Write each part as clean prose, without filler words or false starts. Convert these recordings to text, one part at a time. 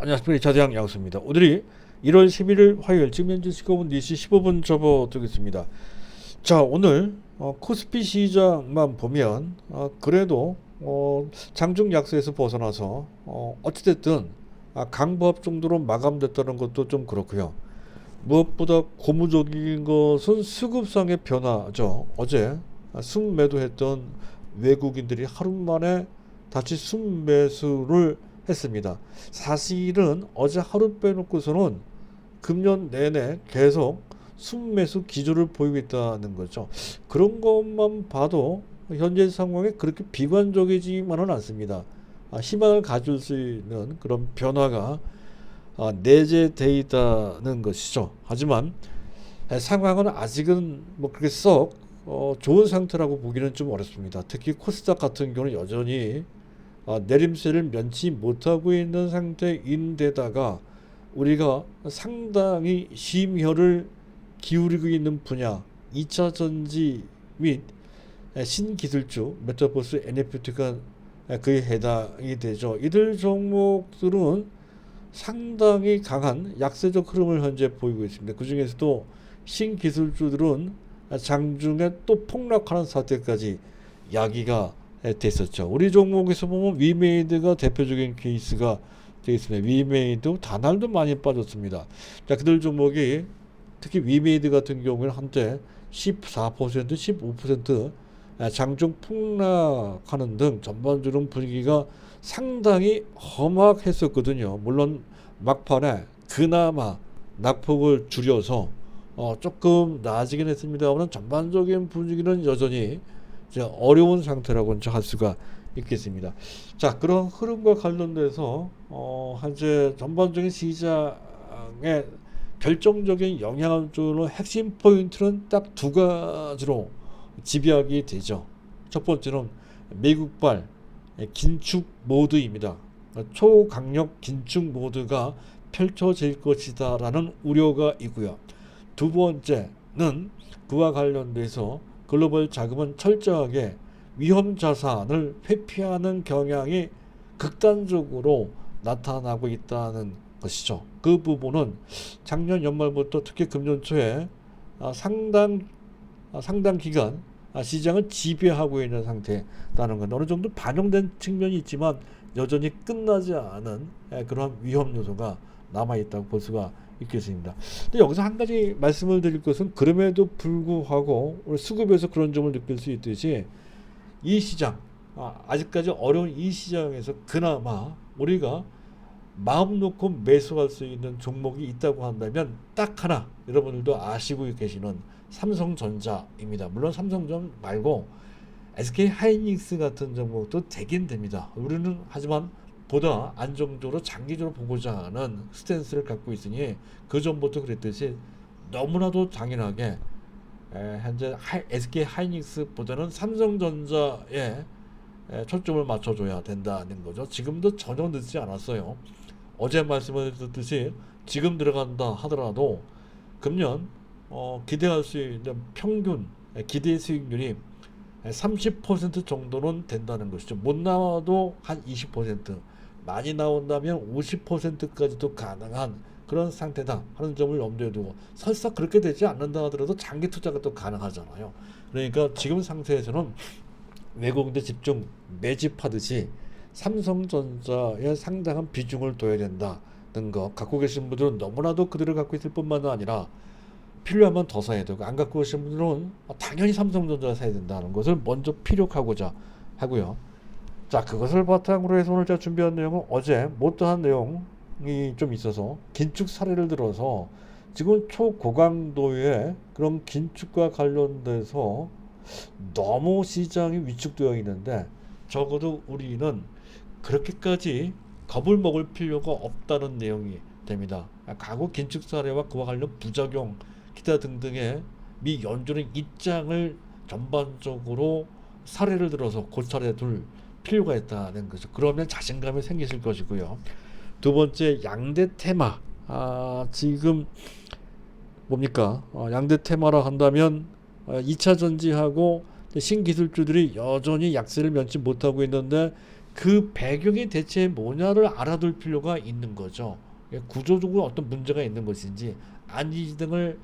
안녕하십니까. 자대양 양수입니다. 오늘이 1월 11일 화요일 지금 현재 시각은 4시 15분 접어들겠습니다. 자, 오늘 코스피 시장만 보면 그래도 장중 약세에서 벗어나서 어찌됐든 강보합 정도로 마감됐다는 것도 좀 그렇고요. 무엇보다 고무적인 것은 수급상의 변화죠. 어제 순매도했던 외국인들이 하루 만에 다시 순매수를 했습니다. 사실은 어제 하루 빼놓고서는 금년 내내 계속 순매수 기조를 보이고 있다는 거죠. 그런 것만 봐도 현재 상황에 그렇게 비관적이지만은 않습니다. 희망을 가질 수 있는 그런 변화가 내재되어 있다는 것이죠. 하지만 상황은 아직은 뭐 그렇게 썩 좋은 상태라고 보기는 좀 어렵습니다. 특히 코스닥 같은 경우는 여전히 내림세를 면치 못하고 있는 상태인데다가 우리가 상당히 심혈을 기울이고 있는 분야 2차 전지 및 신기술주 메타버스 NFT가 그에 해당이 되죠. 이들 종목들은 상당히 강한 약세적 흐름을 현재 보이고 있습니다. 그 중에서도 신기술주들은 장중에 또 폭락하는 사태까지 야기가 됐었죠. 우리 종목에서 보면 위메이드가 대표적인 케이스가 되어 있습니다. 위메이드 단알도 많이 빠졌습니다. 자, 그들 종목이 특히 위메이드 같은 경우에는 한때 14%, 15% 장중 폭락하는 등 전반적으로 분위기가 상당히 험악했었거든요. 물론 막판에 그나마 낙폭을 줄여서 조금 나아지긴 했습니다만 전반적인 분위기는 여전히 어려운 상태라고 할 수가 있겠습니다. 자, 그런 흐름과 관련돼서 현재 전반적인 시장에 결정적인 영향을 주는 핵심 포인트는 딱 두 가지로 집약이 되죠. 첫 번째는 미국발 긴축 모드입니다. 초강력 긴축 모드가 펼쳐질 것이다라는 우려가 있고요. 두 번째는 그와 관련돼서 글로벌 자금은 철저하게 위험 자산을 회피하는 경향이 극단적으로 나타나고 있다는 것이죠. 그 부분은 작년 연말부터 특히 금년 초에 상당 기간 시장을 지배하고 있는 상태라는 건 어느 정도 반영된 측면이 있지만 여전히 끝나지 않은 그런 위험 요소가 남아있다고 볼 수가 있겠습니다. 근데 여기서 한 가지 말씀을 드릴 것은 그럼에도 불구하고 우리 수급에서 그런 점을 느낄 수 있듯이 이 시장 아직까지 어려운 이 시장에서 그나마 우리가 마음 놓고 매수할 수 있는 종목이 있다고 한다면 딱 하나 여러분들도 아시고 계시는 삼성전자입니다. 물론 삼성전 말고 SK하이닉스 같은 종목도 되긴 됩니다. 우리는 하지만 보다 안정적으로 장기적으로 보고자 하는 스탠스를 갖고 있으니 그 전부터 그랬듯이 너무나도 당연하게 현재 SK하이닉스보다는 삼성전자에 초점을 맞춰줘야 된다는 거죠. 지금도 전혀 늦지 않았어요. 어제 말씀을 드렸듯이 지금 들어간다 하더라도 금년 기대할 수 있는 평균 기대 수익률이 30% 정도는 된다는 것이죠. 못 나와도 한 20%, 많이 나온다면 50%까지도 가능한 그런 상태다 하는 점을 염두에 두고 설사 그렇게 되지 않는다 하더라도 장기 투자가 또 가능하잖아요. 그러니까 지금 상태에서는 외국인들 집중 매집하듯이 삼성전자에 상당한 비중을 둬야 된다는 거 갖고 계신 분들은 너무나도 그들을 갖고 있을 뿐만 아니라 필요하면 더 사야 되고 안 갖고 계신 분들은 당연히 삼성전자 사야 된다는 것을 먼저 피력하고자 하고요. 자, 그것을 바탕으로 해서 오늘 제가 준비한 내용은 어제 못다한 내용이 좀 있어서 긴축 사례를 들어서 지금 초고강도의 그런 긴축과 관련돼서 너무 시장이 위축되어 있는데 적어도 우리는 그렇게까지 겁을 먹을 필요가 없다는 내용이 됩니다. 과거 긴축 사례와 그와 관련 부작용 기타 등등의 미 연준의 입장을 전반적으로 사례를 들어서 고찰해 둘 필요가 있다는 거죠. 그러면 자신감이 생기실 것이고요. 두 번째 양대 테마 지금 뭡니까? 양대 테마라 한다면 2차 전지하고 신기술주들이 여전히 약세를 면치 못하고 있는데 그 배경이 대체 뭐냐를 알아둘 필요가 있는 거죠. 구조적으로 어떤 문제가 있는 것인지 아닌지 등을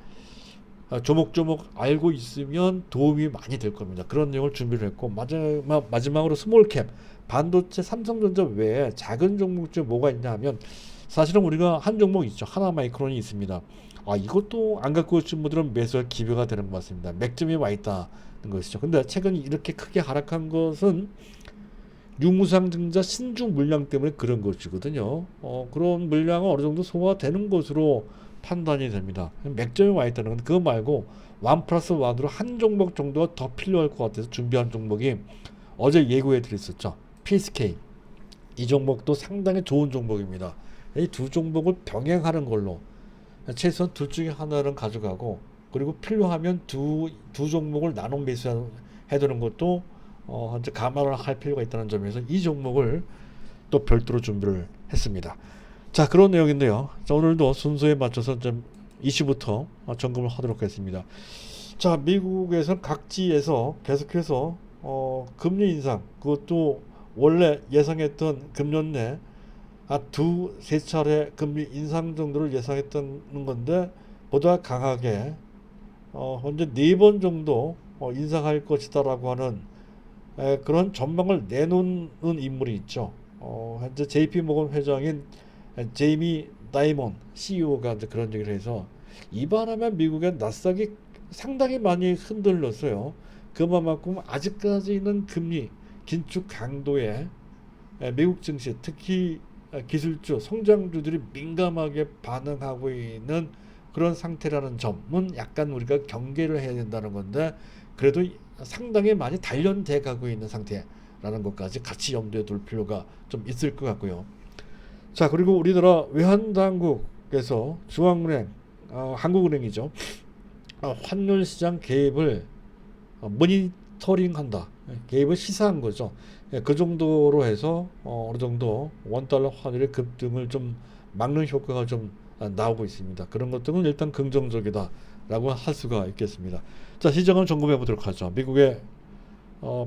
조목조목 알고 있으면 도움이 많이 될 겁니다. 그런 내용을 준비를 했고, 마지막으로 스몰캡 반도체 삼성전자 외에 작은 종목 중에 뭐가 있냐 하면, 사실은 우리가 한 종목 있죠. 하나마이크론이 있습니다. 이것도 안 갖고 오신 분들은 매수할 기회가 되는 것 같습니다. 맥점이 와 있다는 것이죠. 근데 최근 이렇게 크게 하락한 것은 유무상증자 신주 물량 때문에 그런 것이거든요. 그런 물량은 어느 정도 소화되는 것으로 판단이 됩니다. 맥점이 와 있다는 건 그거 말고 1+1으로 한 종목 정도가 더 필요할 것 같아서 준비한 종목이 어제 예고해 드렸었죠. PSK. 이 종목도 상당히 좋은 종목입니다. 이 두 종목을 병행하는 걸로 최소한 둘 중에 하나는 가져가고, 그리고 필요하면 두 종목을 나눠 매수해두는 것도 현재 감안을 할 필요가 있다는 점에서 이 종목을 또 별도로 준비를 했습니다. 자, 그런 내용인데요. 자, 오늘도 순서에 맞춰서 좀 이슈부터 점검을 하도록 하겠습니다. 자, 미국에서 각지에서 계속해서 금리 인상, 그것도 원래 예상했던 금년 내 두세 차례 금리 인상 정도를 예상했던 건데, 보다 강하게 현재 4번 정도 인상할 것이다라고 하는 그런 전망을 내놓는 인물이 있죠. 현재 JP모건 회장인 제이미 다이먼 CEO가 이제 그런 얘기를 해서, 이반하면 미국의 나스닥이 상당히 많이 흔들렸어요. 그만큼 아직까지는 금리 긴축 강도에 미국 증시, 특히 기술주, 성장주들이 민감하게 반응하고 있는 그런 상태라는 점은 약간 우리가 경계를 해야 된다는 건데, 그래도 상당히 많이 단련돼 가고 있는 상태라는 것까지 같이 염두에 둘 필요가 좀 있을 것 같고요. 자, 그리고 우리나라 외환당국에서 중앙은행, 한국은행이죠. 환율시장 개입을 모니터링한다. 개입을 시사한 거죠. 그 정도로 해서 어느 정도 원달러 환율의 급등을 좀 막는 효과가 좀 나오고 있습니다. 그런 것들은 일단 긍정적이다라고 할 수가 있겠습니다. 자, 시장을 점검해 보도록 하죠. 미국의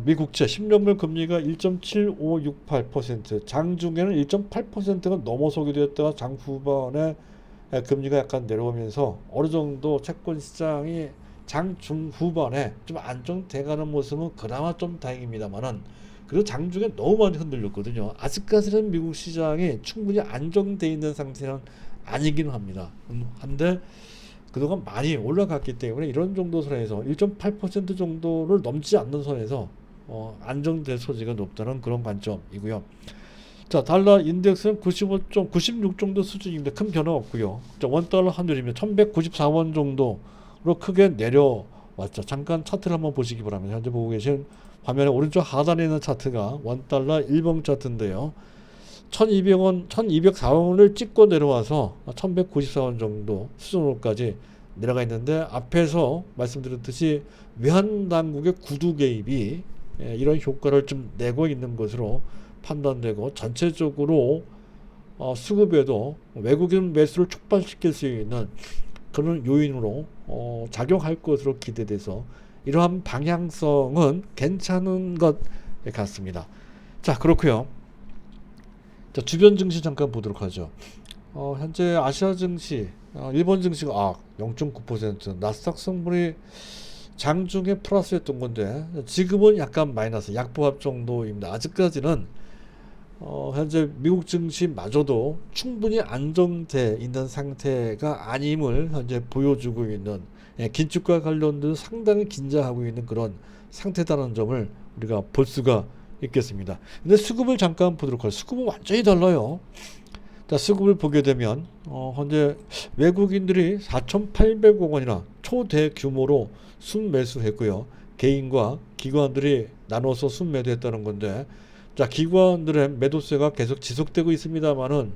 미국채 10년물 금리가 1.7568%, 장중에는 1.8%가 넘어서게 되었다가 장 후반에 금리가 약간 내려오면서 어느 정도 채권 시장이 장 중후반에 좀 안정돼가는 모습은 그나마 좀 다행입니다만은, 그리고 장중에 너무 많이 흔들렸거든요. 아직까지는 미국 시장이 충분히 안정돼 있는 상태는 아니긴 합니다. 한데 그동안 많이 올라갔기 때문에 이런 정도 선에서 1.8% 정도를 넘지 않는 선에서 안정될 소지가 높다는 그런 관점이고요. 자, 달러 인덱스는 96 정도 수준인데 큰 변화 없고요. 자, 원달러 환율이면 1194원 정도로 크게 내려왔죠. 잠깐 차트를 한번 보시기 바랍니다. 현재 보고 계신 화면에 오른쪽 하단에 있는 차트가 원달러 일봉 차트인데요. 1200원, 1204원을 찍고 내려와서 1194원 정도 수준으로까지 내려가 있는데, 앞에서 말씀드렸듯이 외환당국의 구두 개입이 이런 효과를 좀 내고 있는 것으로 판단되고, 전체적으로 수급에도 외국인 매수를 촉발시킬 수 있는 그런 요인으로 작용할 것으로 기대돼서 이러한 방향성은 괜찮은 것 같습니다. 자, 그렇고요. 자, 주변 증시 잠깐 보도록 하죠. 현재 아시아 증시, 일본 증시가 0.9%, 나스닥 성분이 장중에 플러스였던 건데 지금은 약간 마이너스, 약보합 정도입니다. 아직까지는 현재 미국 증시마저도 충분히 안정돼 있는 상태가 아님을 현재 보여주고 있는, 긴축과 관련된 상당히 긴장하고 있는 그런 상태다라는 점을 우리가 볼 수가 있겠습니다. 근데 수급을 잠깐 보도록 하죠. 수급은 완전히 달라요. 자, 수급을 보게 되면 현재 외국인들이 4,800억 원이나 초대규모로 순매수했고요. 개인과 기관들이 나눠서 순매도했다는 건데, 자, 기관들의 매도세가 계속 지속되고 있습니다만은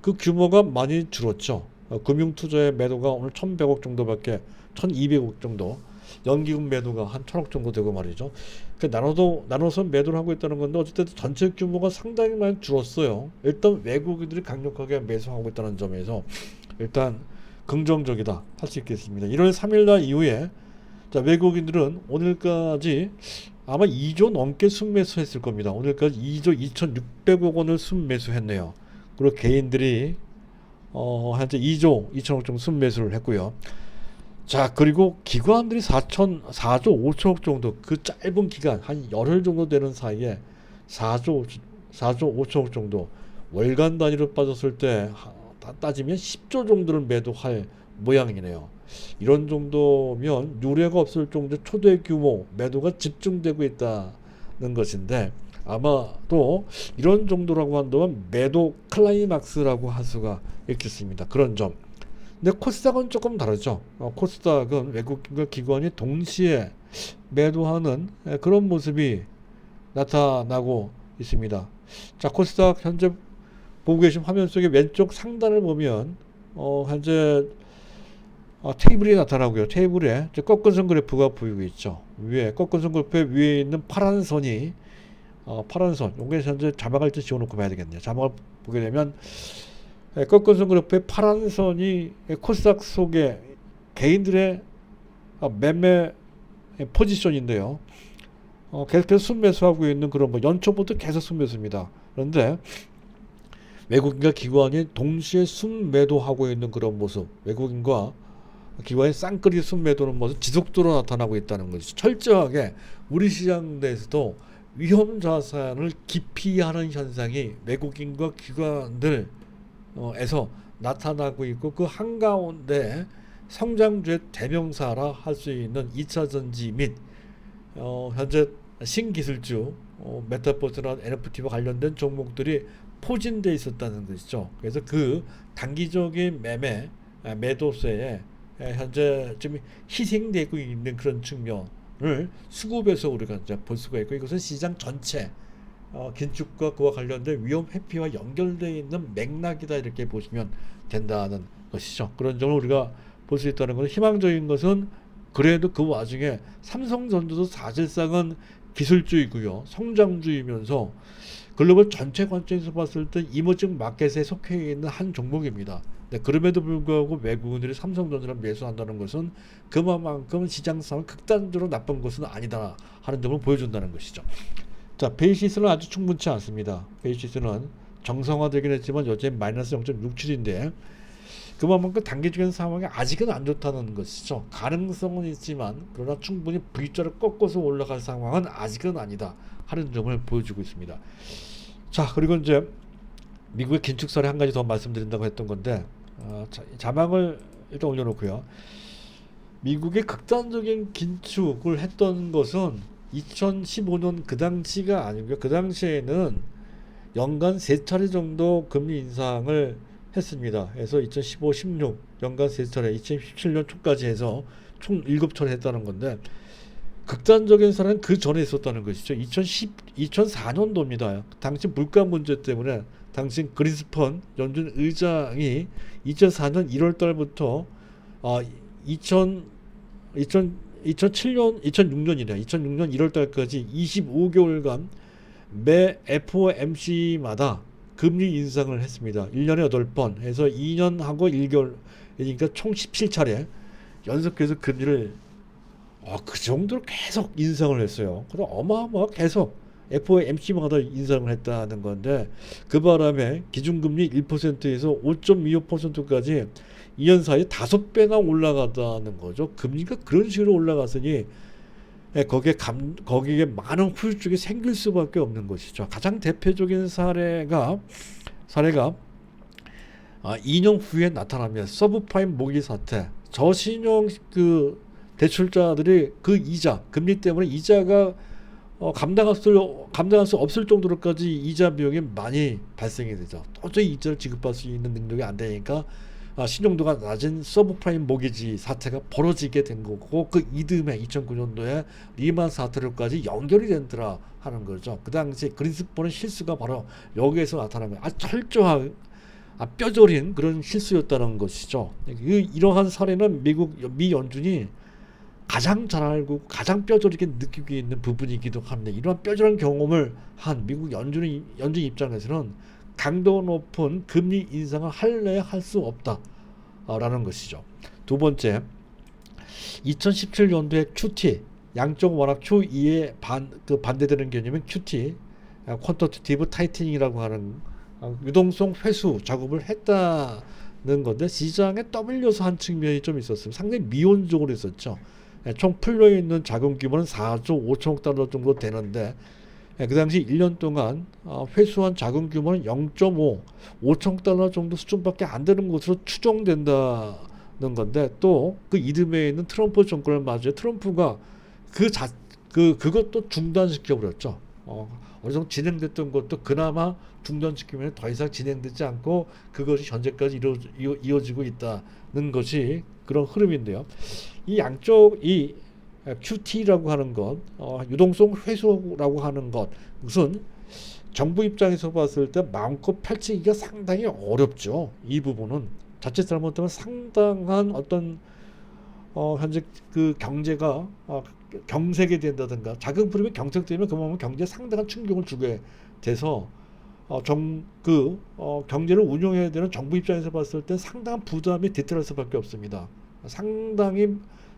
그 규모가 많이 줄었죠. 금융투자의 매도가 오늘 1,100억 정도밖에, 1,200억 정도, 연기금 매도가 한 1,000억 정도 되고 말이죠. 나눠서 매도를 하고 있다는 건데, 어쨌든 전체 규모가 상당히 많이 줄었어요. 일단 외국인들이 강력하게 매수하고 있다는 점에서 일단 긍정적이다 할 수 있겠습니다. 1월 3일 날 이후에 자, 외국인들은 오늘까지 아마 2조 넘게 순매수했을 겁니다. 오늘까지 2조 2,600억 원을 순매수했네요. 그리고 개인들이 현재 2조 2천억 정도 순매수를 했고요. 자, 그리고 기관들이 4조 5천억 정도, 그 짧은 기간 한 열흘 정도 되는 사이에 4조 5천억 정도, 월간 단위로 빠졌을 때 따지면 10조 정도를 매도할 모양이네요. 이런 정도면 유례가 없을 정도 초대 규모 매도가 집중되고 있다는 것인데, 아마도 이런 정도라고 한다면 매도 클라이막스라고 할 수가 있겠습니다. 그런 점. 근데 코스닥은 조금 다르죠. 코스닥은 외국인과 기관이 동시에 매도하는 그런 모습이 나타나고 있습니다. 자, 코스닥 현재 보고 계신 화면 속에 왼쪽 상단을 보면 현재 테이블이 나타나고요. 테이블에 꺾은선 그래프가 보이고 있죠. 위에 꺾은선 그래프 위에 있는 파란 선이 파란 선, 이게 현재 자막을 좀 지워놓고 봐야 되겠네요. 자막을 보게 되면 꺾은선 그래프의 파란 선이 코스닥 속에 개인들의 매매 포지션인데요. 계속해서 순매수하고 있는 그런 연초부터 계속 순매수입니다. 그런데 외국인과 기관이 동시에 순매도하고 있는 그런 모습, 외국인과 기관의 쌍끌이 순매도는 모습 지속적으로 나타나고 있다는 것이죠. 철저하게 우리 시장 내에서도 위험 자산을 기피하는 현상이 외국인과 기관들 에서 나타나고 있고, 그 한가운데 성장주의 대명사라 할 수 있는 2차전지 및 현재 신기술주 메타버스나 NFT와 관련된 종목들이 포진되어 있었다는 것이죠. 그래서 그 단기적인 매도세에 현재 좀 희생되고 있는 그런 측면을 수급에서 우리가 이제 볼 수가 있고, 이것은 시장 전체 긴축과 그와 관련된 위험 회피와 연결되어 있는 맥락이다, 이렇게 보시면 된다는 것이죠. 그런 점을 우리가 볼 수 있다는 것은, 희망적인 것은 그래도 그 와중에 삼성전자도 사실상은 기술주이고요, 성장주이면서 글로벌 전체 관점에서 봤을 때 이머징 마켓에 속해 있는 한 종목입니다. 네, 그럼에도 불구하고 외국인들이 삼성전자를 매수한다는 것은 그만큼 시장 상황이 극단적으로 나쁜 것은 아니다 하는 점을 보여준다는 것이죠. 자, 베이시스는 아주 충분치 않습니다. 베이시스는 정상화되긴 했지만 여전히 마이너스 0.67인데 그만큼 단기적인 상황이 아직은 안 좋다는 것이죠. 가능성은 있지만 그러나 충분히 V자를 꺾어서 올라갈 상황은 아직은 아니다 하는 점을 보여주고 있습니다. 자, 그리고 이제 미국의 긴축 사례 한 가지 더 말씀드린다고 했던 건데, 자막을 일단 올려놓고요. 미국의 극단적인 긴축을 했던 것은 2015년 그 당시가 아니고요. 그 당시에는 연간 3차례 정도 금리 인상을 했습니다. 그래서 2015, 16 연간 3차례, 2017년 초까지 해서 총 7차례 했다는 건데, 극단적인 사례는 그 전에 있었다는 것이죠. 2004년도입니다. 당시 물가 문제 때문에 당시 그린스펀 연준 의장이 2004년 1월 달부터 2007년, 2006년이래. 2006년 1월 달까지 25개월간 매 FOMC마다 금리 인상을 했습니다. 1년에 8번 해서 2년하고 1개월, 그러니까 총 17차례 연속해서 금리를 그 정도로 계속 인상을 했어요. 그럼 어마어마하게 계속 FOMC마다 인상을 했다는 건데, 그 바람에 기준금리 1%에서 5.25%까지 2년 사이에 5배나 올라갔다는 거죠. 금리가 그런 식으로 올라갔으니 거기에 많은 후유증이 생길 수밖에 없는 것이죠. 가장 대표적인 사례가 2년 후에 나타나면 서브프라임 모기 사태, 저신용 대출자들이 그 이자, 금리 때문에 이자가 감당할 수 없을 정도로까지 이자 비용이 많이 발생이 되죠. 도저히 이자를 지급할 수 있는 능력이 안 되니까 신용도가 낮은 서브프라임 모기지 사태가 벌어지게 된 거고, 그 이듬해 2009년도에 리만 사태로까지 연결이 된더라 하는 거죠. 그 당시 그린스펀의 실수가 바로 여기에서 나타난 거예요. 철저한 뼈저린 그런 실수였다는 것이죠. 이러한 사례는 미 연준이 가장 잘 알고 가장 뼈저리게 느끼고 있는 부분이기도 합니다. 이러한 뼈저린 경험을 한 미국 연준 입장에서는 강도 높은 금리 인상을 할래야 할 수 없다라는 것이죠. 두 번째, 2017년도에 QT 양쪽 워낙 QE에 반대되는 개념인 QT, 퀀터티티브 타이트닝이라고 하는 유동성 회수 작업을 했다는 건데 시장에 떠밀려서 한 측면이 좀 있었습니다. 상당히 미온적으로 있었죠. 총 풀려 있는 자금 규모는 4조 5천억 달러 정도 되는데 그 당시 1년 동안 회수한 자금 규모는 5천억 달러 정도 수준밖에 안 되는 것으로 추정된다는 건데 또 그 이듬해에 있는 트럼프 정권을 맞이해 트럼프가 그것도 중단시켜 버렸죠. 어느 정도 진행됐던 것도 그나마 중단시키면 더 이상 진행되지 않고 그것이 현재까지 이어지고 있다는 것이 그런 흐름인데요. 이 양쪽 이 QT라고 하는 것, 유동성 회수라고 하는 것은 정부 입장에서 봤을 때 마음껏 펼치기가 상당히 어렵죠. 이 부분은 자칫 잘못하면 상당한 어떤 현재 그 경제가 경색이 된다든가 자금 흐름이 경색되면 그 moment 경제에 상당한 충격을 주게 돼서 경제를 운영해야 되는 정부 입장에서 봤을 때 상당한 부담이 뒤따를 수밖에 없습니다. 상당히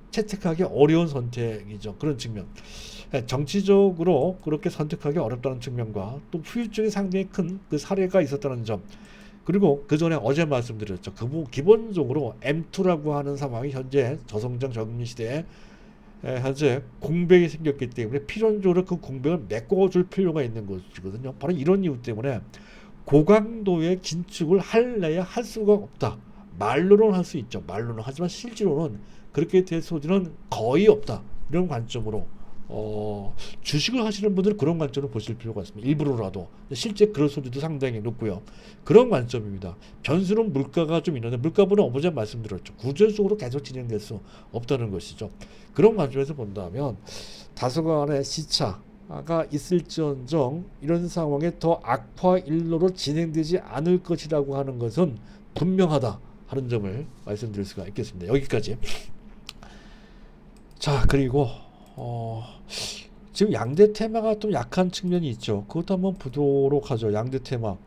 채택하기 어려운 선택이죠. 그런 측면. 정치적으로 그렇게 선택하기 어렵다는 측면과 또 후유증이 상당히 큰 그 사례가 있었다는 점. 그리고 그 전에 어제 말씀드렸죠. 기본적으로 M2라고 하는 상황이 현재 저성장 저금리 시대에 현재 공백이 생겼기 때문에 필연적으로 그 공백을 메꿔줄 필요가 있는 것이거든요. 바로 이런 이유 때문에 고강도의 긴축을 할래야 할 수가 없다. 말로는 할 수 있죠. 말로는 하지만 실제로는 그렇게 될 소지는 거의 없다. 이런 관점으로 주식을 하시는 분들은 그런 관점으로 보실 필요가 있습니다. 일부러라도. 실제 그럴 소지도 상당히 높고요. 그런 관점입니다. 변수는 물가가 좀 있는데 물가보는 어제 말씀드렸죠. 구조적으로 계속 진행될 수 없다는 것이죠. 그런 관점에서 본다면 다소간의 시차가 있을지언정 이런 상황에 더 악화 일로로 진행되지 않을 것이라고 하는 것은 분명하다 하는 점을 말씀드릴 수가 있겠습니다. 여기까지. 자, 그리고 지금 양대 테마가 좀 약한 측면이 있죠. 그것도 한번 보도록 하죠. 양대 테마.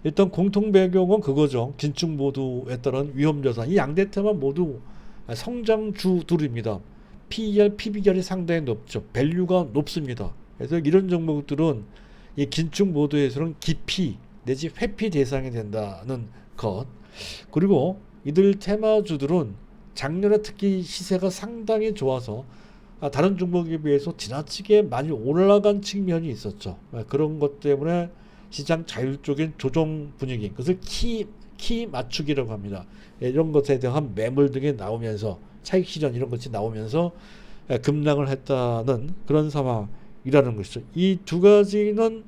일단 공통 배경은 그거죠. 긴축 모두에 따른 위험 자산. 이 양대 테마 모두 성장주들입니다. PER, PBR이 상당히 높죠. 밸류가 높습니다. 그래서 이런 종목들은 이 긴축 모드에서는 기피 내지 회피 대상이 된다는 것. 그리고 이들 테마주들은 작년에 특히 시세가 상당히 좋아서 다른 종목에 비해서 지나치게 많이 올라간 측면이 있었죠. 그런 것 때문에 시장 자율적인 조정 분위기, 그것을 키 맞추기라고 합니다. 이런 것에 대한 매물 등이 나오면서 차익 실현 이런 것이 나오면서 급락을 했다는 그런 상황이라는 것이죠. 이 두 가지는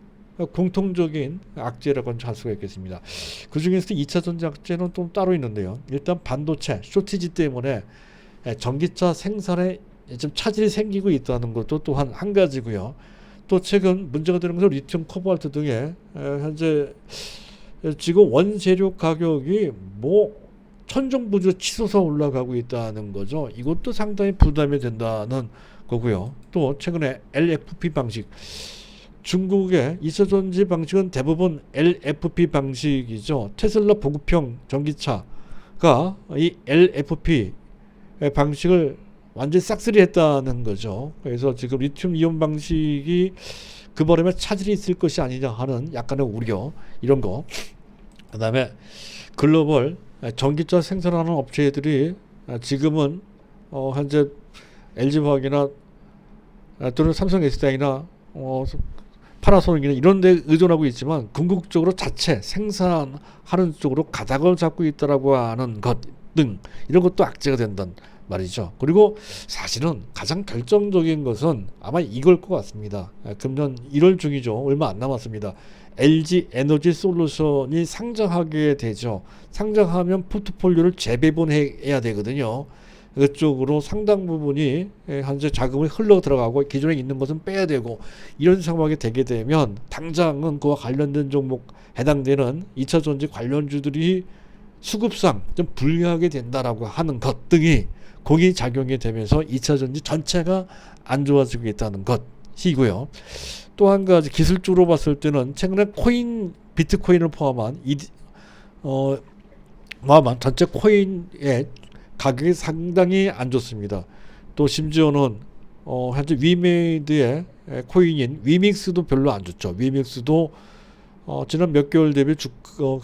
공통적인 악재라고 할 수가 있겠습니다. 그 중에서 2차 전지 악재는 또 따로 있는데요. 일단 반도체 쇼티지 때문에 전기차 생산에 좀 차질이 생기고 있다는 것도 또한 한 가지고요. 또 최근 문제가 되는 것은 리튬, 코발트 등의 현재 지금 원재료 가격이 천정부지로 치솟아 올라가고 있다는 거죠. 이것도 상당히 부담이 된다는 거고요. 또 최근에 LFP 방식, 중국의 2차 전지 방식은 대부분 LFP 방식이죠. 테슬라 보급형 전기차가 이 LFP 방식을 완전히 싹쓸이 했다는 거죠. 그래서 지금 리튬 이온 방식이 그 바람에 차질이 있을 것이 아니냐 하는 약간의 우려, 이런 거. 그 다음에 글로벌 전기차 생산하는 업체들이 지금은 현재 LG화학이나 또는 삼성 SDI나 파나소닉이나 이런 데 의존하고 있지만 궁극적으로 자체 생산하는 쪽으로 가닥을 잡고 있다라고 하는 것 등 이런 것도 악재가 된다는 말이죠. 그리고 사실은 가장 결정적인 것은 아마 이걸 것 같습니다. 금년 1월 중이죠. 얼마 안 남았습니다. LG 에너지 솔루션이 상장하게 되죠. 상장하면 포트폴리오를 재배분해야 되거든요. 그쪽으로 상당 부분이 현재 자금이 흘러 들어가고 기존에 있는 것은 빼야 되고 이런 상황이 되게 되면 당장은 그와 관련된 종목 해당되는 2차 전지 관련주들이 수급상 좀 불리하게 된다라고 하는 것 등이 공이 작용이 되면서 2차 전지 전체가 안 좋아지고 있다는 것이고요. 또 한 가지 기술적으로 봤을 때는 최근에 비트코인을 포함한 전체 코인의 가격이 상당히 안 좋습니다. 또 심지어는 현재 위메이드의 코인인 위믹스도 별로 안 좋죠. 위믹스도 지난 몇 개월 대비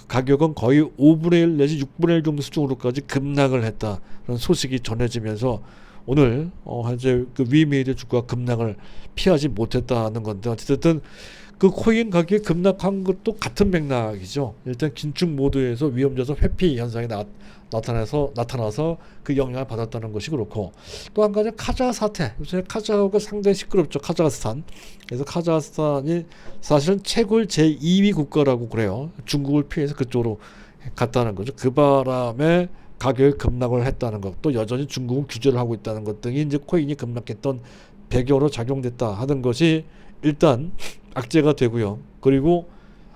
가격은 거의 5분의 1 내지 6분의 1 정도 수준으로까지 급락을 했다. 그런 소식이 전해지면서 오늘 현재 그 위메이드 주가가 급락을 피하지 못했다는 건데, 어쨌든 그 코인 가격이 급락한 것도 같은 맥락이죠. 일단 긴축 모드에서 위험자산 회피 현상이 나타나서 그 영향을 받았다는 것이 그렇고, 또 한 가지 카자흐 사태. 요새 카자흐가 상당히 시끄럽죠. 카자흐스탄. 그래서 카자흐스탄이 사실은 채굴 제2위 국가라고 그래요. 중국을 피해서 그쪽으로 갔다는 거죠. 그 바람에 가격이 급락을 했다는 것, 또 여전히 중국은 규제를 하고 있다는 것 등이 이제 코인이 급락했던 배경으로 작용됐다 하는 것이 일단 악재가 되고요. 그리고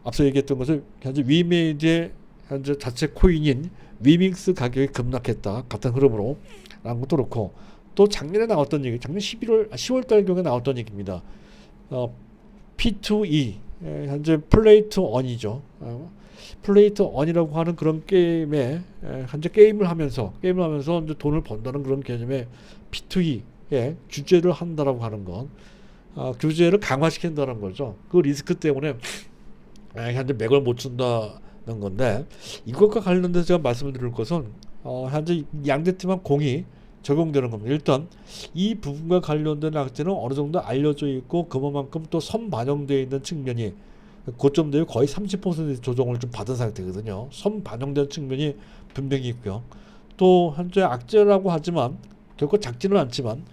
앞서 얘기했던 것을 현재 위메이드의 현재 자체 코인인 위믹스 가격이 급락했다 같은 흐름으로 라는 것도 그렇고, 또 작년에 나왔던 얘기, 작년 10월 달 경에 나왔던 얘기입니다. P2E 현재 플레이 투 언이죠. 플레이 투 언이라고 하는 그런 게임에 현재 게임을 하면서 이제 돈을 번다는 그런 개념의 P2E에 규제를 한다라고 하는 건 규제를 강화시킨다는 거죠. 그 리스크 때문에 현재 맥을 못 준다는 건데, 이것과 관련돼서 제가 말씀을 드릴 것은 현재 양대팀한 공이 적용되는 겁니다. 일단 이 부분과 관련된 악재는 어느 정도 알려져 있고, 그만큼 또 선반영되어 있는 측면이 고점 대비 거의 30% 조정을 좀 받은 상태거든요. 선반영된 측면이 분명히 있고요. 또 현재 악재라고 하지만 결코 작지는 않지만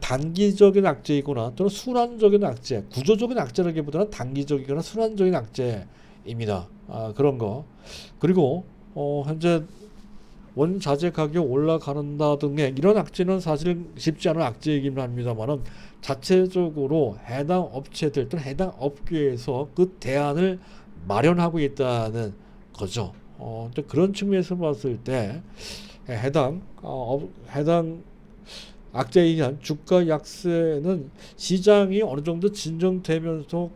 단기적인 악재이거나 또는 순환적인 악재, 구조적인 악재라기보다는 단기적이거나 순환적인 악재입니다. 그런 거. 그리고 현재 원자재 가격 올라가는다 등의 이런 악재는 사실 쉽지 않은 악재이긴 합니다만은, 자체적으로 해당 업체들 또는 해당 업계에서 그 대안을 마련하고 있다는 거죠. 그런 측면에서 봤을 때 해당 악재에 의한 주가 약세는 시장이 어느 정도 진정되면서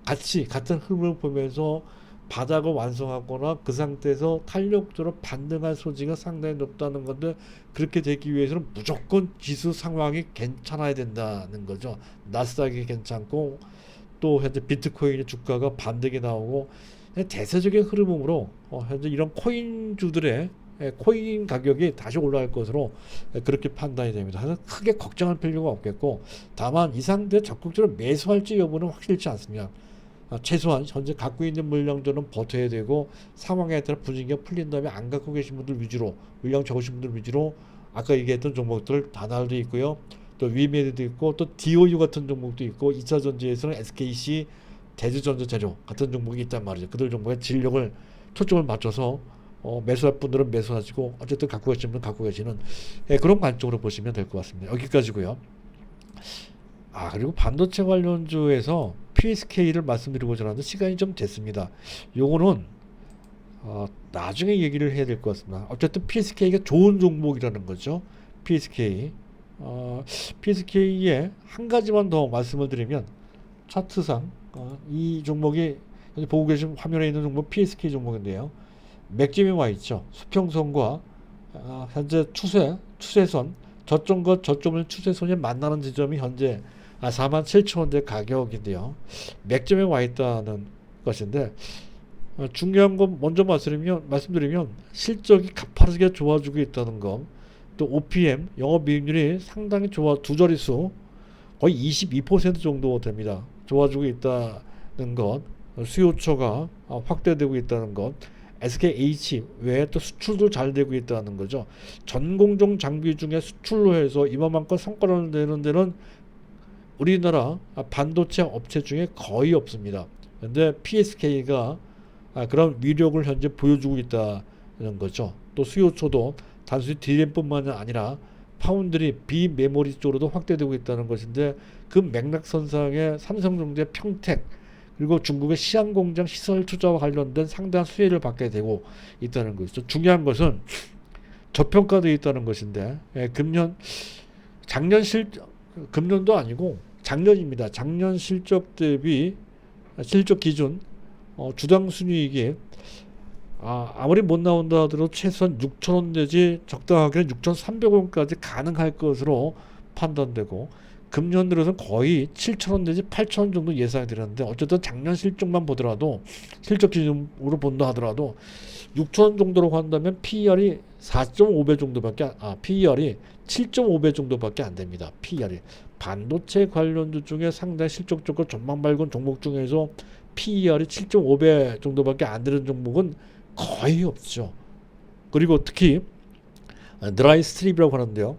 같은 흐름을 보면서 바닥을 완성하거나 그 상태에서 탄력적으로 반등할 소지가 상당히 높다는 건데, 그렇게 되기 위해서는 무조건 지수 상황이 괜찮아야 된다는 거죠. 나스닥이 괜찮고 또 현재 비트코인의 주가가 반등이 나오고 대세적인 흐름으로 현재 이런 코인주들의 코인 가격이 다시 올라갈 것으로 그렇게 판단이 됩니다. 그래서 크게 걱정할 필요가 없겠고, 다만 이 상태에 적극적으로 매수할지 여부는 확실치 않습니다. 최소한 현재 갖고 있는 물량들은 버텨야 되고, 상황에 따라 분위기가 풀린 다음에 안 갖고 계신 분들 위주로, 물량 적으신 분들 위주로 아까 얘기했던 종목들 다날도 있고요, 또 위메드도 있고, 또 DOU 같은 종목도 있고, 2차전지에서는 SKC, 대주전자재료 같은 종목이 있단 말이죠. 그들 종목의 진력을 초점을 맞춰서 매수할 분들은 매수하시고, 어쨌든 갖고 계신 분은 갖고 계시는 그런 관점으로 보시면 될 것 같습니다. 여기까지고요. 그리고 반도체 관련주에서 PSK를 말씀드리고자 하는데 시간이 좀 됐습니다. 요거는 나중에 얘기를 해야 될 것 같습니다. 어쨌든 PSK가 좋은 종목이라는 거죠. PSK에 한 가지만 더 말씀을 드리면, 차트상 이 종목이 보고 계신 화면에 있는 종목 PSK 종목인데요. 맥점이 와 있죠. 수평선과 현재 추세선, 저점과 저점의 추세선이 만나는 지점이 현재 47,000원대 가격인데요. 맥점에 와 있다는 것인데, 중요한 건 먼저 말씀드리면 실적이 가파르게 좋아지고 있다는 것, 또 OPM 영업이익률이 상당히 두 자릿수 거의 22% 정도 됩니다. 좋아지고 있다는 것, 수요처가 확대되고 있다는 것, SKH 외에 또 수출도 잘 되고 있다는 거죠. 전공정 장비 중에 수출로 해서 이만큼 성과를 내는 데는 우리나라 반도체 업체 중에 거의 없습니다. 근데 PSK가 그런 위력을 현재 보여주고 있다는 거죠. 또 수요처도 단순히 DRAM뿐만 아니라 파운드리, 비메모리 쪽으로도 확대되고 있다는 것인데, 그 맥락선상에 삼성전자, 평택, 그리고 중국의 시안공장 시설 투자와 관련된 상당한 수혜를 받게 되고 있다는 것이죠. 중요한 것은 저평가되어 있다는 것인데, 금년도 아니고 작년입니다. 작년 실적 대비 실적 기준 주당 순이익이 아무리 못 나온다 하더라도 최소한 6,000원 내지 적당하게는 6,300원까지 가능할 것으로 판단되고, 금년 들어서 거의 7,000원 내지 8,000원 정도 예상이 되는데 어쨌든 작년 실적만 보더라도 실적 기준으로 본다 하더라도 6,000원 정도로 한다면 PER이 4.5배 정도밖에 PER이 7.5배 정도밖에 안 됩니다. PER이 반도체 관련주 중에 상당히 실적적으로 전망 밝은 종목 중에서 PER이 7.5배 정도밖에 안 되는 종목은 거의 없죠. 그리고 특히 드라이 스트립이라고 하는데요.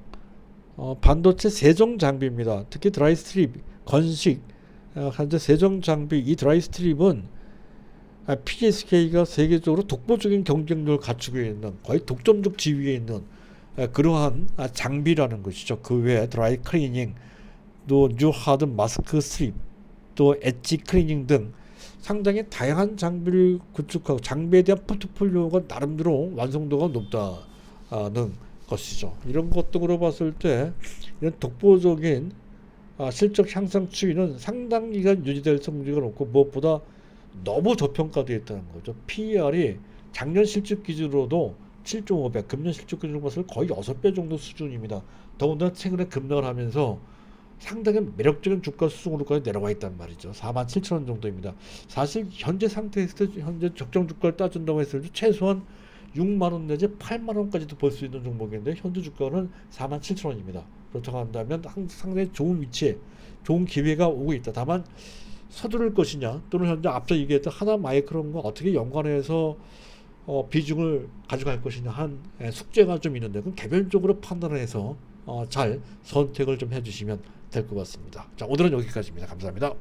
반도체 세정 장비입니다. 특히 드라이 스트립, 건식, 현재 세정 장비 이 드라이 스트립은 PSK가 세계적으로 독보적인 경쟁력을 갖추고 있는 거의 독점적 지위에 있는 그러한 장비라는 것이죠. 그 외에 드라이 클리닝, 또 뉴하드 마스크 스트립, 또 엣지 클리닝 등 상당히 다양한 장비를 구축하고 장비에 대한 포트폴리오가 나름대로 완성도가 높다는 것이죠. 이런 것들로 봤을 때 이런 독보적인 실적 향상 추이는 상당 기간 유지될 성질가 높고 무엇보다 너무 저평가되어 있다는 거죠. PER이 작년 실적 기준으로도 7.5배, 금년 실적 기준으로 봤을 때 거의 6배 정도 수준입니다. 더군다나 최근에 급락을 하면서 상당히 매력적인 주가 수준으로까지 내려와 있단 말이죠. 47,000원 정도입니다. 사실 현재 상태에서 현재 적정 주가를 따진다고 했을 때 최소한 6만원 내지 8만원까지도 볼 수 있는 종목인데 현재 주가는 47,000원입니다. 그렇다고 한다면 상당히 좋은 위치에 좋은 기회가 오고 있다. 다만 서두를 것이냐 또는 현재 앞서 얘기했던 하나마이크론과 어떻게 연관해서 비중을 가져갈 것이냐 한 숙제가 좀 있는데 그럼 개별적으로 판단을 해서 잘 선택을 좀 해주시면 될 것 같습니다. 자, 오늘은 여기까지입니다. 감사합니다.